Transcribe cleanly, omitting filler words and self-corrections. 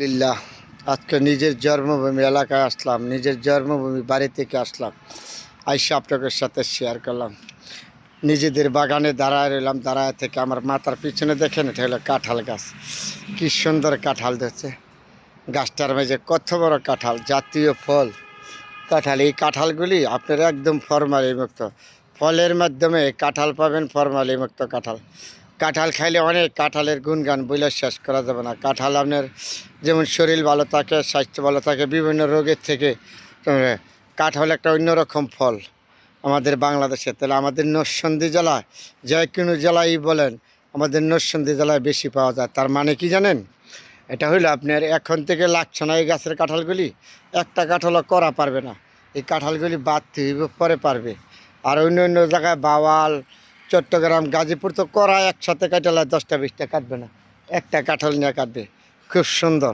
আলহামদুলিল্লাহ, আজকে নিজের জন্মভূমি এলাকায় আসলাম, নিজের জন্মভূমি বাড়ি থেকে আসলাম, আইসা আপনাদের সাথে শেয়ার করলাম। নিজেদের বাগানে দাঁড়ায় রইলাম, দাঁড়ায় থেকে আমার মাথার পিছনে দেখেন, এটা হলো কাঁঠাল গাছ। কি সুন্দর কাঁঠাল ধরছে গাছটার মাঝে, কত বড় কাঁঠাল, জাতীয় ফল কাঁঠাল। এই কাঁঠালগুলি আপনার একদম ফরমালি মুক্ত, ফলের মাধ্যমে কাঁঠাল পাবেন, ফরমালি মুক্ত কাঁঠাল। কাঁঠাল খাইলে অনেক, কাঁঠালের গুণগান বলে শেষ করা যাবে না। কাঁঠাল আপনার যেমন শরীর ভালো থাকে, স্বাস্থ্য ভালো থাকে, বিভিন্ন রোগের থেকে কাঁঠাল একটা অন্যরকম ফল আমাদের বাংলাদেশে। তাহলে আমাদের নরসিংদী জেলায়, যে কোনো জেলায় বলেন, আমাদের নরসিংদী জেলায় বেশি পাওয়া যায়। তার মানে কি জানেন? এটা হইলো আপনার এখন থেকে লাগছে না এই গাছের কাঁঠালগুলি, একটা কাঁঠালও করা পারবে না। এই কাঁঠালগুলি বাড়তে হইব, পরে পারবে। আর অন্য অন্য জায়গায় বাওয়াল, চট্টগ্রাম, গাজীপুর তো করা একসাথে কাঁঠাল 10টা 20টা কাটবে না, একটা কাঁঠাল নিয়ে কাটবে। খুব সুন্দর।